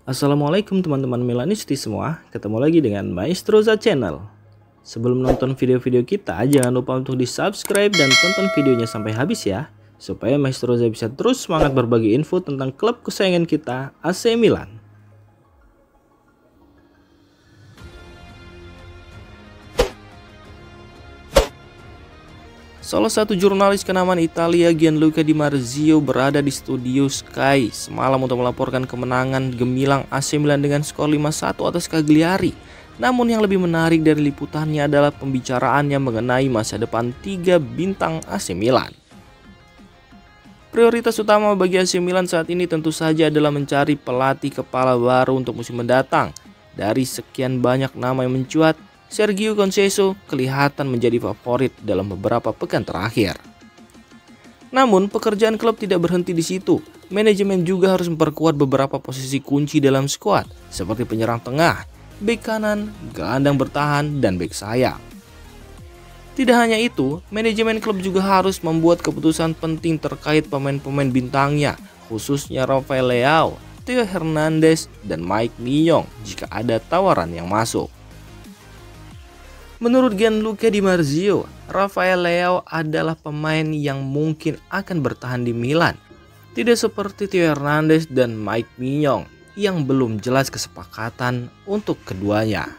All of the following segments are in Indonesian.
Assalamualaikum teman-teman Milanisti semua, ketemu lagi dengan Maestroza Channel. Sebelum nonton video-video kita, jangan lupa untuk di subscribe dan tonton videonya sampai habis ya, supaya Maestroza bisa terus semangat berbagi info tentang klub kesayangan kita, AC Milan. Salah satu jurnalis kenamaan Italia, Gianluca Di Marzio, berada di studio Sky semalam untuk melaporkan kemenangan gemilang AC Milan dengan skor 5-1 atas Cagliari. Namun yang lebih menarik dari liputannya adalah pembicaraannya mengenai masa depan 3 bintang AC Milan. Prioritas utama bagi AC Milan saat ini tentu saja adalah mencari pelatih kepala baru untuk musim mendatang. Dari sekian banyak nama yang mencuat, Sergio Conceição kelihatan menjadi favorit dalam beberapa pekan terakhir. Namun, pekerjaan klub tidak berhenti di situ. Manajemen juga harus memperkuat beberapa posisi kunci dalam skuad, seperti penyerang tengah, bek kanan, gelandang bertahan, dan bek sayap. Tidak hanya itu, manajemen klub juga harus membuat keputusan penting terkait pemain-pemain bintangnya, khususnya Rafael Leao, Theo Hernandez, dan Mike Maignan jika ada tawaran yang masuk. Menurut Gianluca Di Marzio, Rafael Leao adalah pemain yang mungkin akan bertahan di Milan. Tidak seperti Theo Hernandez dan Mike Maignan yang belum jelas kesepakatan untuk keduanya.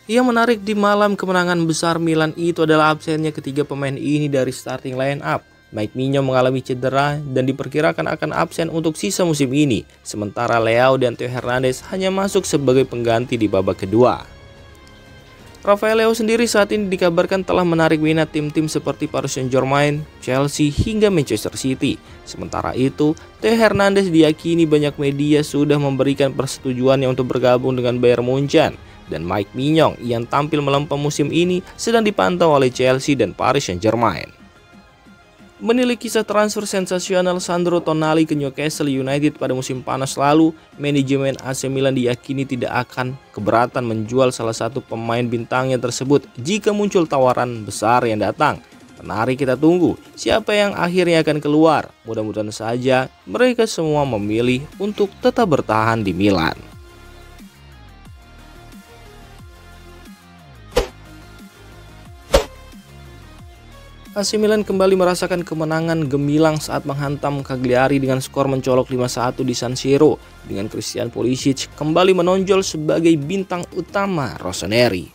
Yang menarik di malam kemenangan besar Milan itu adalah absennya ketiga pemain ini dari starting line up. Mike Maignan mengalami cedera dan diperkirakan akan absen untuk sisa musim ini. Sementara Leao dan Theo Hernandez hanya masuk sebagai pengganti di babak kedua. Rafael Leao sendiri saat ini dikabarkan telah menarik minat tim-tim seperti Paris Saint-Germain, Chelsea, hingga Manchester City. Sementara itu, Theo Hernandez diyakini banyak media sudah memberikan persetujuannya untuk bergabung dengan Bayern Munchen. Dan Mike Maignan yang tampil melempem musim ini sedang dipantau oleh Chelsea dan Paris Saint-Germain. Menilai kisah transfer sensasional Sandro Tonali ke Newcastle United pada musim panas lalu, manajemen AC Milan diyakini tidak akan keberatan menjual salah satu pemain bintangnya tersebut jika muncul tawaran besar yang datang. Mari kita tunggu siapa yang akhirnya akan keluar. Mudah-mudahan saja mereka semua memilih untuk tetap bertahan di Milan. AC Milan kembali merasakan kemenangan gemilang saat menghantam Cagliari dengan skor mencolok 5-1 di San Siro, dengan Christian Pulisic kembali menonjol sebagai bintang utama rossoneri.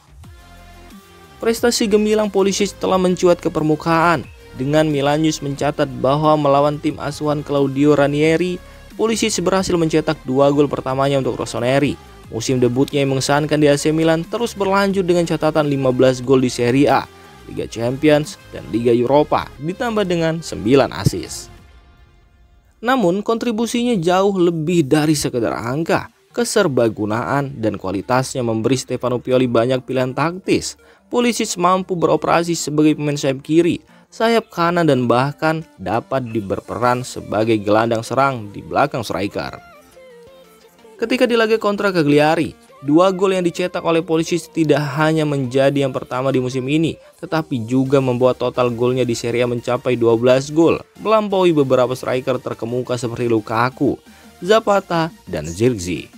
Prestasi gemilang Pulisic telah mencuat ke permukaan, dengan Milan News mencatat bahwa melawan tim asuhan Claudio Ranieri, Pulisic berhasil mencetak 2 gol pertamanya untuk rossoneri. Musim debutnya yang mengesankan di AC Milan terus berlanjut dengan catatan 15 gol di Serie A, Liga Champions, dan Liga Eropa, ditambah dengan 9 assist. Namun, kontribusinya jauh lebih dari sekedar angka. Keserbagunaan dan kualitasnya memberi Stefano Pioli banyak pilihan taktis. Pulisic mampu beroperasi sebagai pemain sayap kiri, sayap kanan, dan bahkan dapat berperan sebagai gelandang serang di belakang striker. Ketika di laga kontra Cagliari, 2 gol yang dicetak oleh Pulisic tidak hanya menjadi yang pertama di musim ini, tetapi juga membuat total golnya di Serie A mencapai 12 gol, melampaui beberapa striker terkemuka seperti Lukaku, Zapata, dan Zirkzee.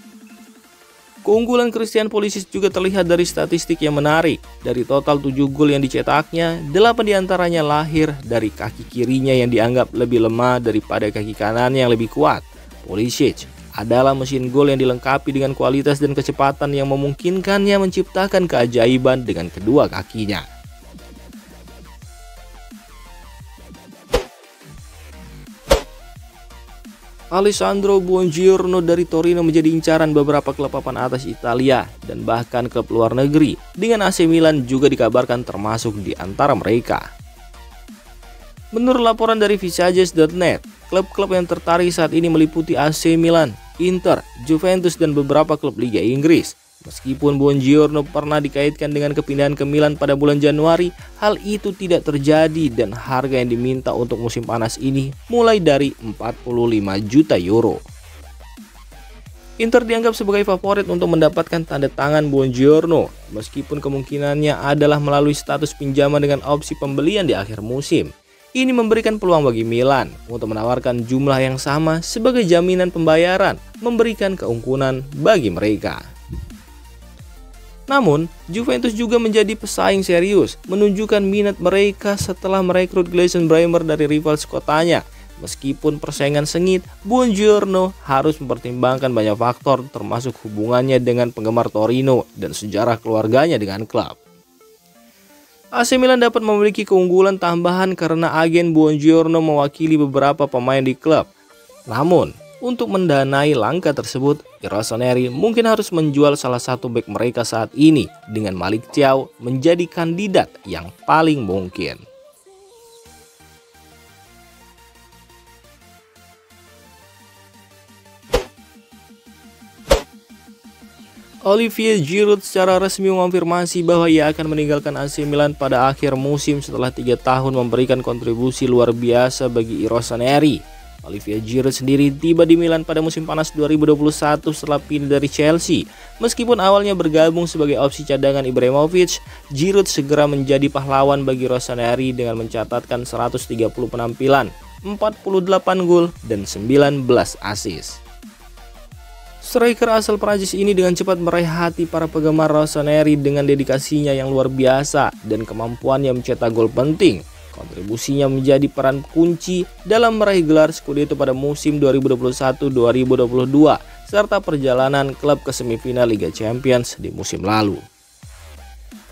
Keunggulan Christian Pulisic juga terlihat dari statistik yang menarik. Dari total 7 gol yang dicetaknya, 8 diantaranya lahir dari kaki kirinya yang dianggap lebih lemah daripada kaki kanannya yang lebih kuat. Pulisic adalah mesin gol yang dilengkapi dengan kualitas dan kecepatan yang memungkinkannya menciptakan keajaiban dengan kedua kakinya. Alessandro Buongiorno dari Torino menjadi incaran beberapa klub papan atas Italia dan bahkan klub luar negeri, dengan AC Milan juga dikabarkan termasuk di antara mereka. Menurut laporan dari Visages.net, klub-klub yang tertarik saat ini meliputi AC Milan, Inter, Juventus, dan beberapa klub Liga Inggris. Meskipun Buongiorno pernah dikaitkan dengan kepindahan ke Milan pada bulan Januari, hal itu tidak terjadi dan harga yang diminta untuk musim panas ini mulai dari 45 juta euro. Inter dianggap sebagai favorit untuk mendapatkan tanda tangan Buongiorno, meskipun kemungkinannya adalah melalui status pinjaman dengan opsi pembelian di akhir musim. Ini memberikan peluang bagi Milan untuk menawarkan jumlah yang sama sebagai jaminan pembayaran memberikan keunggulan bagi mereka. Namun, Juventus juga menjadi pesaing serius, menunjukkan minat mereka setelah merekrut Gleison Bremer dari rival sekotanya. Meskipun persaingan sengit, Buongiorno harus mempertimbangkan banyak faktor termasuk hubungannya dengan penggemar Torino dan sejarah keluarganya dengan klub. AC Milan dapat memiliki keunggulan tambahan karena agen Buongiorno mewakili beberapa pemain di klub. Namun, untuk mendanai langkah tersebut, Rossoneri mungkin harus menjual salah satu bek mereka saat ini dengan Malick Thiaw menjadi kandidat yang paling mungkin. Olivier Giroud secara resmi mengonfirmasi bahwa ia akan meninggalkan AC Milan pada akhir musim setelah 3 tahun memberikan kontribusi luar biasa bagi Rossoneri. Olivier Giroud sendiri tiba di Milan pada musim panas 2021 setelah pindah dari Chelsea. Meskipun awalnya bergabung sebagai opsi cadangan Ibrahimovic, Giroud segera menjadi pahlawan bagi Rossoneri dengan mencatatkan 130 penampilan, 48 gol, dan 19 assist. Striker asal Prancis ini dengan cepat meraih hati para penggemar Rossoneri dengan dedikasinya yang luar biasa dan kemampuannya mencetak gol penting. Kontribusinya menjadi peran kunci dalam meraih gelar Scudetto pada musim 2021-2022 serta perjalanan klub ke semifinal Liga Champions di musim lalu.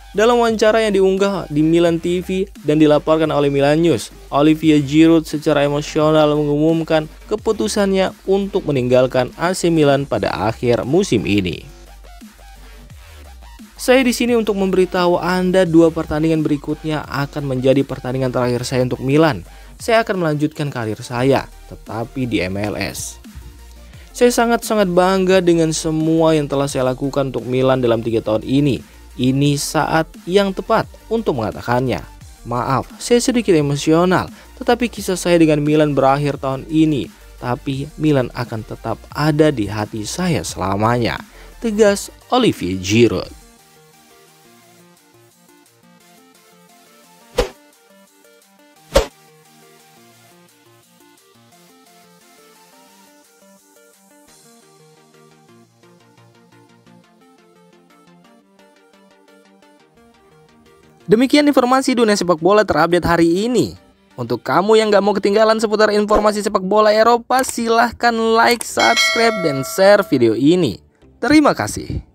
Dalam wawancara yang diunggah di Milan TV dan dilaporkan oleh Milan News, Olivier Giroud secara emosional mengumumkan keputusannya untuk meninggalkan AC Milan pada akhir musim ini. Saya di sini untuk memberitahu Anda 2 pertandingan berikutnya akan menjadi pertandingan terakhir saya untuk Milan. Saya akan melanjutkan karir saya, tetapi di MLS. Saya sangat-sangat bangga dengan semua yang telah saya lakukan untuk Milan dalam 3 tahun ini. Ini saat yang tepat untuk mengatakannya. Maaf, saya sedikit emosional, tetapi kisah saya dengan Milan berakhir tahun ini. Tapi Milan akan tetap ada di hati saya selamanya, tegas Olivier Giroud. Demikian informasi dunia sepak bola terupdate hari ini. Untuk kamu yang gak mau ketinggalan seputar informasi sepak bola Eropa, silahkan like, subscribe, dan share video ini. Terima kasih.